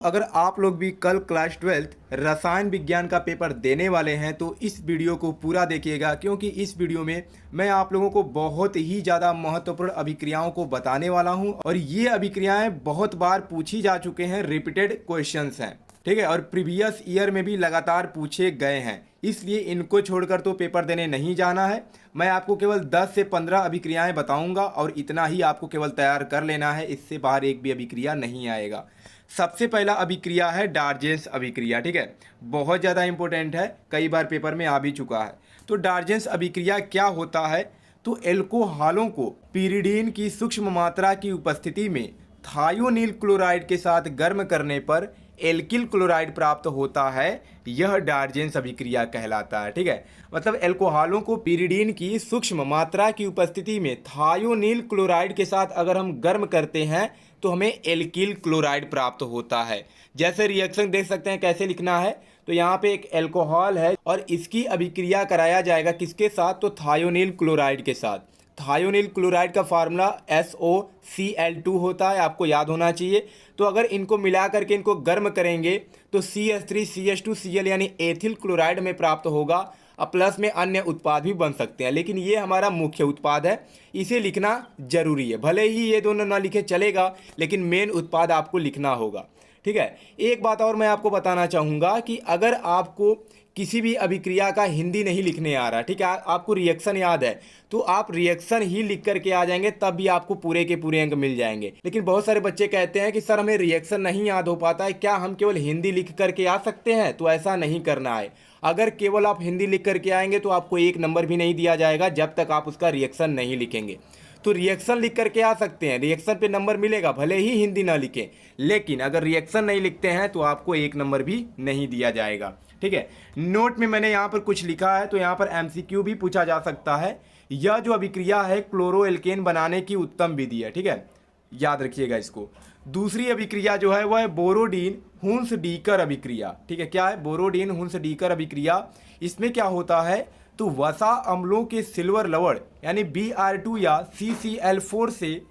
अगर आप लोग भी कल क्लास 12th रसायन विज्ञान का पेपर देने वाले हैं तो इस वीडियो को पूरा देखिएगा, क्योंकि इस वीडियो में मैं आप लोगों को बहुत ही ज़्यादा महत्वपूर्ण अभिक्रियाओं को बताने वाला हूं और ये अभिक्रियाएं बहुत बार पूछी जा चुके हैं, रिपीटेड क्वेश्चंस हैं, ठीक है। और प्रीवियस ईयर में भी लगातार पूछे गए हैं, इसलिए इनको छोड़कर तो पेपर देने नहीं जाना है। मैं आपको केवल 10 से 15 अभिक्रियाएं बताऊंगा और इतना ही आपको केवल तैयार कर लेना है, इससे बाहर एक भी अभिक्रिया नहीं आएगा। सबसे पहला अभिक्रिया है डार्जेंस अभिक्रिया, ठीक है। बहुत ज़्यादा इंपॉर्टेंट है, कई बार पेपर में आ भी चुका है। तो डार्जेंस अभिक्रिया क्या होता है? तो एल्कोहलों को पीरिडीन की सूक्ष्म मात्रा की उपस्थिति में थायोनील क्लोराइड के साथ गर्म करने पर एल्किल क्लोराइड प्राप्त होता है। यह डार्जेंस अभिक्रिया कहलाता है, ठीक है। मतलब एल्कोहलों को पीरिडीन की सूक्ष्म मात्रा की उपस्थिति में थायोनील क्लोराइड के साथ अगर हम गर्म करते हैं तो हमें एल्किल क्लोराइड प्राप्त होता है। जैसे रिएक्शन देख सकते हैं कैसे लिखना है। तो यहाँ पे एक एल्कोहल है और इसकी अभिक्रिया कराया जाएगा किसके साथ? तो थायोनील क्लोराइड के साथ। थायोनील क्लोराइड का फार्मूला SOCl2 होता है, आपको याद होना चाहिए। तो अगर इनको मिला करके इनको गर्म करेंगे तो CH3CH2Cl यानी एथिल क्लोराइड में प्राप्त होगा और प्लस में अन्य उत्पाद भी बन सकते हैं, लेकिन ये हमारा मुख्य उत्पाद है, इसे लिखना जरूरी है। भले ही ये दोनों ना लिखे चलेगा, लेकिन मेन उत्पाद आपको लिखना होगा, ठीक है। एक बात और मैं आपको बताना चाहूँगा कि अगर आपको किसी भी अभिक्रिया का हिंदी नहीं लिखने आ रहा, ठीक है, आपको रिएक्शन याद है तो आप रिएक्शन ही लिख करके आ जाएंगे, तब भी आपको पूरे के पूरे अंक मिल जाएंगे। लेकिन बहुत सारे बच्चे कहते हैं कि सर हमें रिएक्शन नहीं याद हो पाता है, क्या हम केवल हिंदी लिख करके आ सकते हैं? तो ऐसा नहीं करना है। अगर केवल आप हिंदी लिख करके आएंगे तो आपको 1 नंबर भी नहीं दिया जाएगा जब तक आप उसका रिएक्शन नहीं लिखेंगे। तो रिएक्शन लिख करके आ सकते हैं, रिएक्शन पे नंबर मिलेगा, भले ही हिंदी ना लिखें, लेकिन अगर रिएक्शन नहीं लिखते हैं तो आपको 1 नंबर भी नहीं दिया जाएगा, ठीक है। नोट में मैंने यहाँ पर कुछ लिखा है, तो यहाँ पर MCQ भी पूछा जा सकता है। यह जो अभिक्रिया है क्लोरोएल्केन बनाने की उत्तम विधि है, ठीक है, याद रखिएगा इसको। दूसरी अभिक्रिया जो है वह है बोरोडीन हुन्स-डीकर अभिक्रिया, ठीक है। क्या है? बोरोडीन हुन्स-डीकर अभिक्रिया। इसमें क्या होता है? तो वसा अम्लों के सिल्वर लवण यानी Br2 या CCl4 से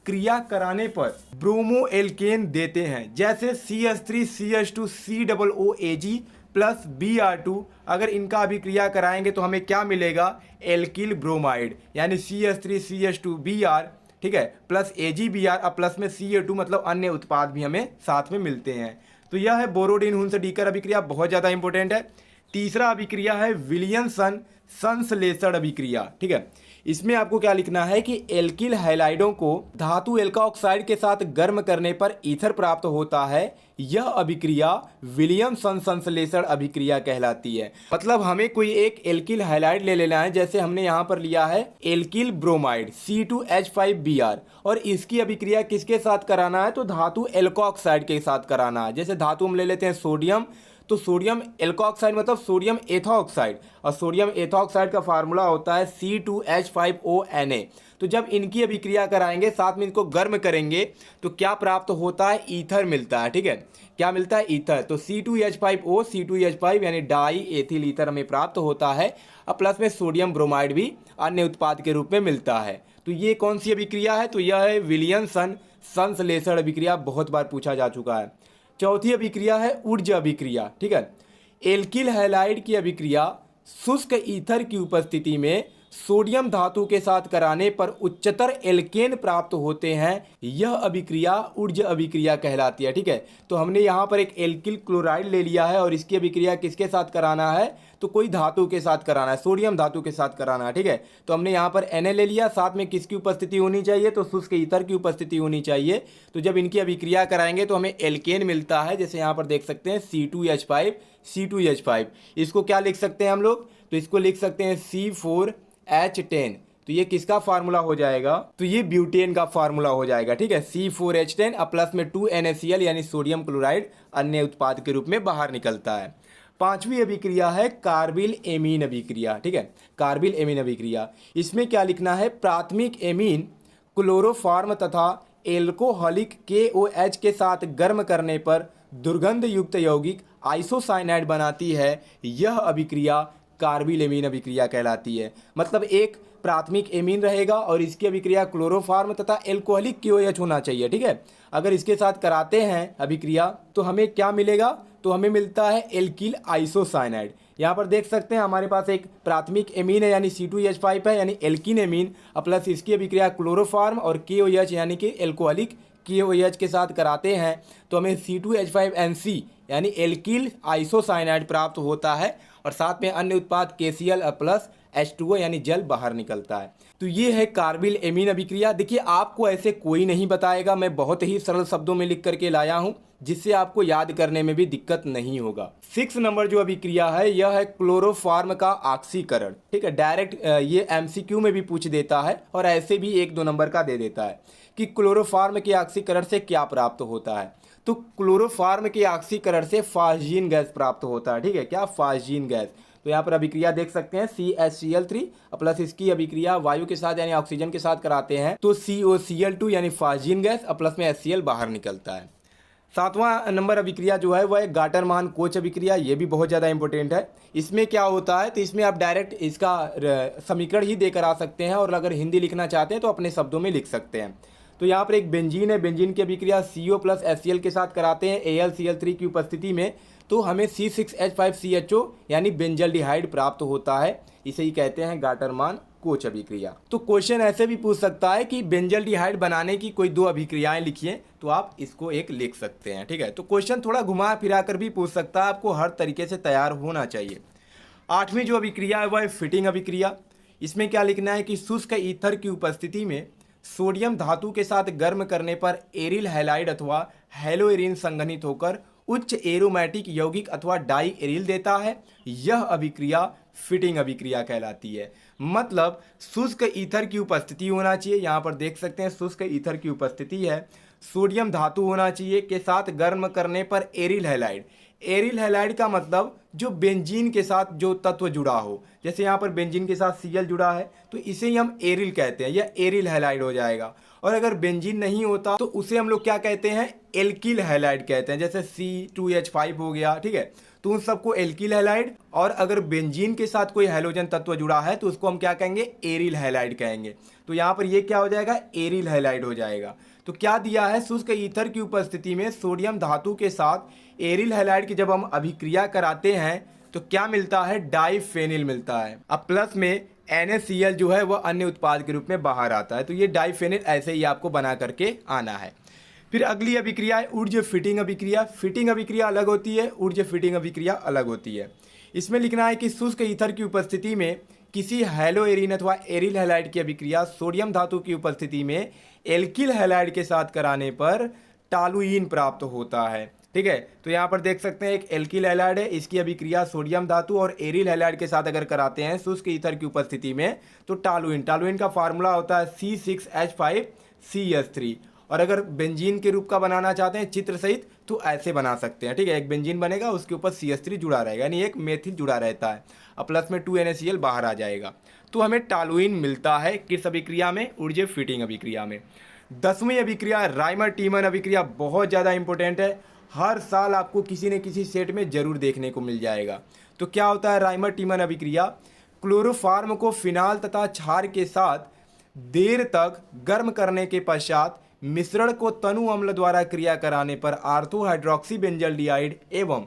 क्रिया कराने पर ब्रोमोएल्केन देते हैं, जैसे CH3CH2COOAg प्लस Br2। अगर इनका अभिक्रिया कराएंगे तो हमें क्या मिलेगा? एल्किल ब्रोमाइड यानी CH3CH2Br, ठीक है, प्लस AgBr और प्लस में Ca2, मतलब अन्य उत्पाद भी हमें साथ में मिलते हैं। तो यह है बोरोडीन हुन्स-डीकर अभिक्रिया, बहुत ज़्यादा इंपॉर्टेंट है। तीसरा अभिक्रिया है विलियमसन संश्लेषण अभिक्रिया, ठीक है। इसमें आपको क्या लिखना है कि एल्किल हैलाइडों को धातु एल्का ऑक्साइड के साथ गर्म करने पर ईथर प्राप्त होता है। यह अभिक्रिया विलियमसन संश्लेषण अभिक्रिया कहलाती है। मतलब हमें कोई एक एल्किल हैलाइड ले लेना है, जैसे हमने यहाँ पर लिया है एल्किल ब्रोमाइड C2H5Br, और इसकी अभिक्रिया किसके साथ कराना है? तो धातु एल्का ऑक्साइड के साथ कराना है। जैसे धातु हम ले लेते हैं सोडियम, तो सोडियम एल्कोऑक्साइड मतलब सोडियम एथॉक्साइड, और सोडियम एथॉक्साइड का फार्मूला होता है C2H5ONa। तो जब इनकी अभिक्रिया कराएंगे, साथ में इनको गर्म करेंगे, तो क्या प्राप्त होता है? ईथर मिलता है, ठीक है। क्या मिलता है? ईथर। तो C2H5O C2H5 यानी डाई एथिल ईथर हमें प्राप्त होता है, और प्लस में सोडियम ब्रोमाइड भी अन्य उत्पाद के रूप में मिलता है। तो ये कौन सी अभिक्रिया है? तो यह है विलियमसन संश्लेषण अभिक्रिया, बहुत बार पूछा जा चुका है। चौथी अभिक्रिया है ऊर्जा अभिक्रिया, ठीक है। एल्किल हैलाइड की अभिक्रिया शुष्क ईथर की उपस्थिति में सोडियम धातु के साथ कराने पर उच्चतर एल्केन प्राप्त होते हैं। यह अभिक्रिया ऊर्जा अभिक्रिया कहलाती है, ठीक है। तो हमने यहाँ पर एक एल्किल क्लोराइड ले लिया है और इसकी अभिक्रिया किसके साथ कराना है? तो कोई धातु के साथ कराना है, सोडियम धातु के साथ कराना है, ठीक है। तो हमने यहाँ पर Na ले लिया, साथ में किसकी उपस्थिति होनी चाहिए? तो शुष्क ईथर की उपस्थिति होनी चाहिए। तो जब इनकी अभिक्रिया कराएंगे तो हमें एल्केन मिलता है, जैसे यहाँ पर देख सकते हैं C2H5 C2H5। इसको क्या लिख सकते हैं हम लोग? तो इसको लिख सकते हैं C4H10। तो ये किसका फार्मूला हो जाएगा? तो ये ब्यूटेन का फार्मूला हो जाएगा, ठीक है। C4H10 और प्लस में 2NaCl यानी सोडियम क्लोराइड अन्य उत्पाद के रूप में बाहर निकलता है। पांचवी अभिक्रिया है कार्बिल एमीन अभिक्रिया, ठीक है। कार्बिल एमीन अभिक्रिया, इसमें क्या लिखना है? प्राथमिक एमीन क्लोरोफॉर्म तथा एल्कोहलिक KOH के साथ गर्म करने पर दुर्गंध युक्त यौगिक आइसोसाइनाइड बनाती है। यह अभिक्रिया कार्बिल एमीन अभिक्रिया कहलाती है। मतलब एक प्राथमिक एमीन रहेगा और इसकी अभिक्रिया क्लोरोफॉर्म तथा एल्कोहलिक KOH होना चाहिए। ठीक है, अगर इसके साथ कराते हैं अभिक्रिया तो हमें क्या मिलेगा, तो हमें मिलता है एल्किल आइसोसाइनाइड। यहाँ पर देख सकते हैं हमारे पास एक प्राथमिक एमीन है यानी C2H5 है यानी एल्किन एमीन, प्लस इसकी अभिक्रिया क्लोरोफॉर्म और KOH यानी कि एल्कोहलिक KOH के साथ कराते हैं तो हमें C2H5NC यानी एल्किल आइसोसाइनाइड प्राप्त होता है और साथ में अन्य उत्पाद KCl प्लस H2O यानी जल बाहर निकलता है। तो ये है कार्बिल एमीन अभिक्रिया। देखिए आपको ऐसे कोई नहीं बताएगा, मैं बहुत ही सरल शब्दों में लिख करके लाया हूँ जिससे आपको याद करने में भी दिक्कत नहीं होगा। 6 नंबर जो अभिक्रिया है यह है क्लोरोफॉर्म का ऑक्सीकरण। ठीक है, डायरेक्ट ये MCQ में भी पूछ देता है और ऐसे भी 1-2 नंबर का दे देता है कि क्लोरोफॉर्म के ऑक्सीकरण से क्या प्राप्त होता है। तो क्लोरोफॉर्म के ऑक्सीकरण से फास्जीन गैस प्राप्त होता है। ठीक है, क्या फास्जीन गैस। तो यहाँ पर अभिक्रिया देख सकते हैं CHCl3 प्लस इसकी अभिक्रिया वायु के साथ यानी ऑक्सीजन के साथ कराते हैं तो COCl2 यानी फास्जीन गैस प्लस में HCl बाहर निकलता है। 7वां नंबर अभिक्रिया जो है वह है गाटरमान कोच अभिक्रिया। ये भी बहुत ज़्यादा इंपॉर्टेंट है। इसमें क्या होता है, तो इसमें आप डायरेक्ट इसका समीकरण ही देकर आ सकते हैं और अगर हिंदी लिखना चाहते हैं तो अपने शब्दों में लिख सकते हैं। तो यहाँ पर एक बेंजीन है, बेंजीन की अभिक्रिया CO प्लस HCl के साथ कराते हैं AlCl3 की उपस्थिति में तो हमें C6H5CHO यानी बेंजल्डिहाइड प्राप्त होता है। इसे ही कहते हैं गाटरमान कोच अभिक्रिया। तो क्वेश्चन ऐसे भी पूछ सकता है कि बेंजल्डिहाइड बनाने की कोई 2 अभिक्रियाएं लिखिए, तो आप इसको एक लिख सकते हैं। ठीक है, तो क्वेश्चन थोड़ा घुमा फिरा कर भी पूछ सकता है, आपको हर तरीके से तैयार होना चाहिए। 8वीं जो अभिक्रिया है वह है फिटिंग अभिक्रिया। इसमें क्या लिखना है कि शुष्क ईथर की उपस्थिति में सोडियम धातु के साथ गर्म करने पर एरिल हैलाइड अथवा हेलोएरिन संघनित होकर उच्च एरोमेटिक यौगिक अथवा डाई एरिल देता है। यह अभिक्रिया फिटिंग अभिक्रिया कहलाती है। मतलब शुष्क ईथर की उपस्थिति होना चाहिए, यहाँ पर देख सकते हैं शुष्क ईथर की उपस्थिति है, सोडियम धातु होना चाहिए के साथ गर्म करने पर एरिल हैलाइड। एरिल हैलाइड का मतलब जो बेंजीन के साथ जो तत्व जुड़ा हो, जैसे यहाँ पर बेंजीन के साथ Cl जुड़ा है तो इसे ही हम एरिल कहते हैं, यह एरिल हैलाइड हो जाएगा। और अगर बेंजीन नहीं होता तो उसे हम लोग क्या कहते हैं, एल्किल हैलाइड कहते हैं, जैसे C2H5 हो गया। ठीक है, तो उन सबको एल्किल हैलाइड। और अगर बेंजीन के साथ कोई हैलोजन तत्व जुड़ा है तो उसको हम क्या कहेंगे, एरिल हैलाइड कहेंगे। तो यहाँ पर ये क्या हो जाएगा, एरिल हैलाइड हो जाएगा। तो क्या दिया है, शुष्क ईथर की उपस्थिति में सोडियम धातु के साथ एरिल हैलाइड की जब हम अभिक्रिया कराते हैं तो क्या मिलता है, डाइफेनिल मिलता है। अब प्लस में NaCl जो है वह अन्य उत्पाद के रूप में बाहर आता है। तो ये डाइफेनिल ऐसे ही आपको बना करके आना है। फिर अगली अभिक्रिया है ऊर्जा फिटिंग अभिक्रिया। फिटिंग अभिक्रिया अलग होती है, ऊर्जा फिटिंग अभिक्रिया अलग होती है। इसमें लिखना है कि शुष्क ईथर की उपस्थिति में किसी हैलोएरिन अथवा एरिल हैलाइड की अभिक्रिया सोडियम धातु की उपस्थिति में एल्किल हैलाइड के साथ कराने पर टॉलुइन प्राप्त होता है। ठीक है, तो यहाँ पर देख सकते हैं एक एल्किल हैलाइड है, इसकी अभिक्रिया सोडियम धातु और एरिल हैलाइड के साथ अगर कराते हैं शुष्क ईथर की उपस्थिति में तो टॉलुइन। टॉलुइन का फार्मूला होता है C6H5CH3। और अगर बेंजीन के रूप का बनाना चाहते हैं चित्र सहित तो ऐसे बना सकते हैं। ठीक है, एक बेंजीन बनेगा उसके ऊपर CH3 जुड़ा रहेगा यानी एक मेथिल जुड़ा रहता है और प्लस में 2 NaCl बाहर आ जाएगा। तो हमें टॉलुइन मिलता है किस अभिक्रिया में, ऊर्जा फिटिंग अभिक्रिया में। 10वीं अभिक्रिया राइमर टीमन अभिक्रिया, बहुत ज़्यादा इंपॉर्टेंट है, हर साल आपको किसी न किसी सेट में जरूर देखने को मिल जाएगा। तो क्या होता है राइमर टीमन अभिक्रिया, क्लोरोफॉर्म को फिनाल तथा क्षार के साथ देर तक गर्म करने के पश्चात मिश्रण को तनु अम्ल द्वारा क्रिया कराने पर आर्थो हाइड्रोक्सी बेंजल्डिहाइड एवं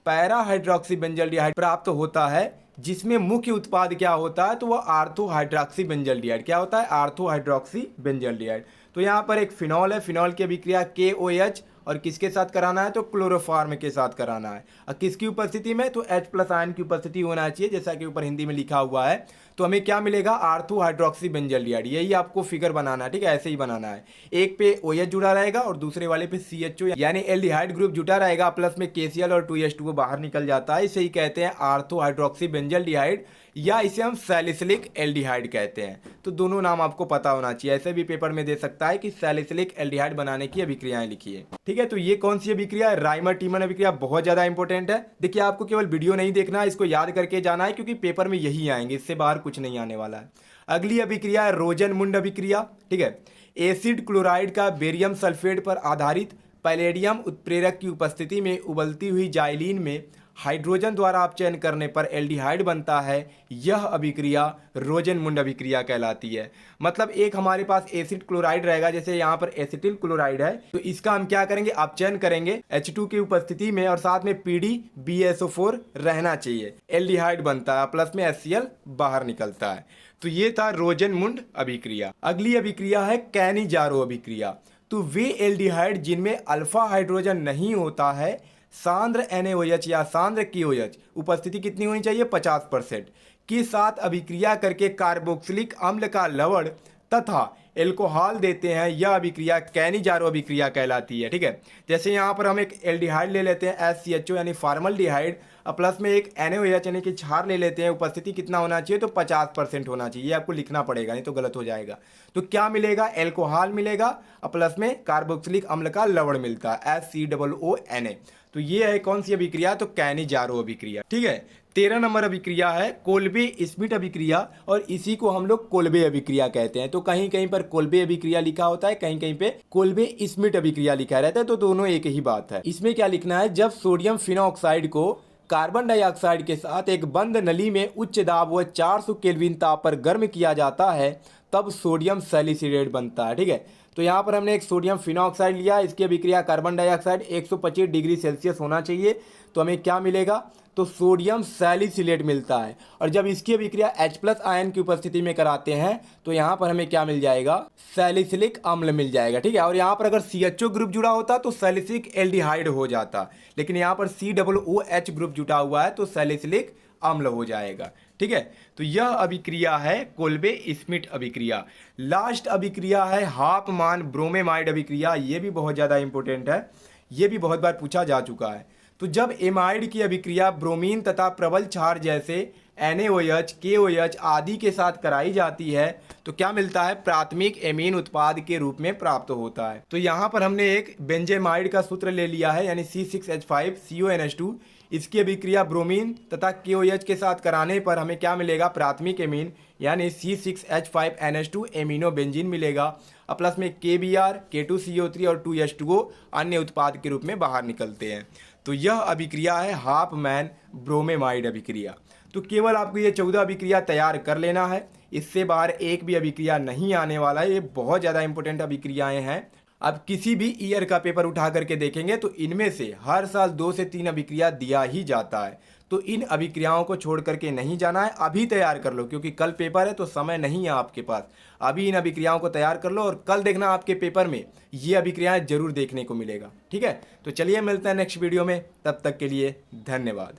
पैरा हाइड्रोक्सी बेंजल्डिहाइड प्राप्त होता है, जिसमें मुख्य उत्पाद क्या होता है, तो वह आर्थो हाइड्रोक्सी बेंजल्डिहाइड क्या होता है, आर्थो हाइड्रोक्सी बेंजल्डिहाइड। तो यहाँ पर एक फिनॉल है, फिनॉल की अभिक्रिया KOH और किसके साथ कराना है, तो क्लोरोफॉर्म के साथ कराना है। और किसकी उपस्थिति में, तो H+ आयन की उपस्थिति होना चाहिए, जैसा कि ऊपर हिंदी में लिखा हुआ है। तो हमें क्या मिलेगा, आर्थो हाइड्रोक्सी बेंजल्डिहाइड। यही आपको फिगर बनाना है। ठीक है, ऐसे ही बनाना है। एक पे OH जुड़ा रहेगा और दूसरे वाले पे CHO यानी एल्डिहाइड ग्रुप जुटा रहेगा, प्लस में KCl और 2H2O बाहर निकल जाता है। इसे ही कहते हैं आर्थो हाइड्रोक्सी बेंजल्डिहाइड या इसे हम सैलिसिलिक एल्डिहाइड कहते हैं। तो दोनों नाम आपको पता होना चाहिए। ऐसे भी पेपर में दे सकता है कि सैलिसिलिक एल्डिहाइड बनाने की अभिक्रियाएं लिखिए। ठीक है, तो ये कौन सी अभिक्रिया है, राइमर टीमन अभिक्रिया, बहुत ज्यादा इंपॉर्टेंट है। देखिए आपको केवल वीडियो नहीं देखना है, इसको याद करके जाना है क्योंकि पेपर में यही आएंगे, इससे बाहर कुछ नहीं आने वाला है। अगली अभिक्रिया है रोजनमुंड अभिक्रिया। ठीक है, एसिड क्लोराइड का बेरियम सल्फेट पर आधारित पैलेडियम उत्प्रेरक की उपस्थिति में उबलती हुई जाइलीन में हाइड्रोजन द्वारा अपचयन करने पर एल्डिहाइड बनता है, यह अभिक्रिया रोजेनमुंड अभिक्रिया कहलाती है। मतलब एक हमारे पास एसिड क्लोराइड रहेगा, जैसे यहाँ पर एसिटिल क्लोराइड है, तो इसका हम क्या करेंगे, अपचयन करेंगे H2 की उपस्थिति में, और साथ में PdBSO4 रहना चाहिए, एल्डिहाइड बनता है, प्लस में HCl बाहर निकलता है। तो ये था रोजेनमुंड अभिक्रिया। अगली अभिक्रिया है कैनिजारो अभिक्रिया। तो वे एल्डिहाइड जिनमें अल्फा हाइड्रोजन नहीं होता है, सांद्र NaOH या सांद्र KOH उपस्थिति कितनी होनी चाहिए, 50% के साथ अभिक्रिया करके कार्बोक्सिलिक अम्ल का लवण तथा एल्कोहल देते हैं, यह अभिक्रिया कैनिजारो अभिक्रिया कहलाती है। ठीक है, जैसे यहाँ पर हम एक एल्डिहाइड ले लेते हैं SCHO यानी फॉर्मल्डिहाइड, प्लस में एक NaOH यानी कि क्षार ले लेते हैं, उपस्थिति कितना होना चाहिए, तो 50% होना चाहिए। आपको लिखना पड़ेगा, नहीं तो गलत हो जाएगा। तो क्या मिलेगा, एल्कोहल मिलेगा, प्लस में कार्बोक्सिलिक अम्ल का लवण मिलता है HCOONA। तो ये है कौन सी अभिक्रिया, तो कैनिजारो अभिक्रिया। ठीक है, 13 नंबर अभिक्रिया है कोल्बे स्मिट अभिक्रिया, और इसी को हम लोग कोल्बे अभिक्रिया कहते हैं। तो कहीं कहीं पर कोल्बे अभिक्रिया लिखा होता है, कहीं कहीं पे कोल्बे स्मिट अभिक्रिया लिखा रहता है, तो दोनों एक ही बात है। इसमें क्या लिखना है, जब सोडियम फिनॉक्साइड को कार्बन डाइऑक्साइड के साथ एक बंद नली में उच्च दाब व 400 केल्विन ताप पर गर्म किया जाता है, तब सोडियम सैलिसिलेट बनता है। ठीक है, तो यहाँ पर हमने एक सोडियम फिनॉक्साइड लिया, इसकी अभिक्रिया कार्बन डाइऑक्साइड 125 डिग्री सेल्सियस होना चाहिए, तो हमें क्या मिलेगा, तो सोडियम सैलिसिलेट मिलता है। और जब इसकी अभिक्रिया H+ आयन की उपस्थिति में कराते हैं, तो यहाँ पर हमें क्या मिल जाएगा, सैलिसिलिक अम्ल मिल जाएगा। ठीक है, और यहाँ पर अगर CHO ग्रुप जुड़ा होता तो सैलिसिलिक एल्डिहाइड हो जाता, लेकिन यहाँ पर COOH ग्रुप जुटा हुआ है तो सैलिसिलिक अम्ल हो जाएगा। ठीक है, तो यह अभिक्रिया है कोल्बे स्मिट अभिक्रिया। लास्ट अभिक्रिया है हाफमान ब्रोमेमाइड अभिक्रिया। ये भी बहुत ज़्यादा इंपॉर्टेंट है, ये भी बहुत बार पूछा जा चुका है। तो जब एमाइड की अभिक्रिया ब्रोमीन तथा प्रबल क्षार जैसे NaOH, KOH आदि के साथ कराई जाती है, तो क्या मिलता है, प्राथमिक एमीन उत्पाद के रूप में प्राप्त होता है। तो यहाँ पर हमने एक बेंजेमाइड का सूत्र ले लिया है, यानी C6H5CONH2। इसकी अभिक्रिया ब्रोमीन तथा KOH के साथ कराने पर हमें क्या मिलेगा, प्राथमिक एमीन यानी C6H5NH2 एमिनो बेंजीन मिलेगा, प्लस में KBr, K2CO3 और 2H2O अन्य उत्पाद के रूप में बाहर निकलते हैं। तो यह अभिक्रिया है हाफमैन ब्रोमेमाइड अभिक्रिया। तो केवल आपको ये 14 अभिक्रिया तैयार कर लेना है, इससे बाहर एक भी अभिक्रिया नहीं आने वाला है। ये बहुत ज़्यादा इंपॉर्टेंट अभिक्रियाएं हैं। अब किसी भी ईयर का पेपर उठा करके देखेंगे तो इनमें से हर साल 2 से 3 अभिक्रिया दिया ही जाता है। तो इन अभिक्रियाओं को छोड़ करके नहीं जाना है, अभी तैयार कर लो, क्योंकि कल पेपर है तो समय नहीं है आपके पास। अभी इन अभिक्रियाओं को तैयार कर लो और कल देखना आपके पेपर में ये अभिक्रियाएं जरूर देखने को मिलेगा। ठीक है, तो चलिए मिलते हैं नेक्स्ट वीडियो में, तब तक के लिए धन्यवाद।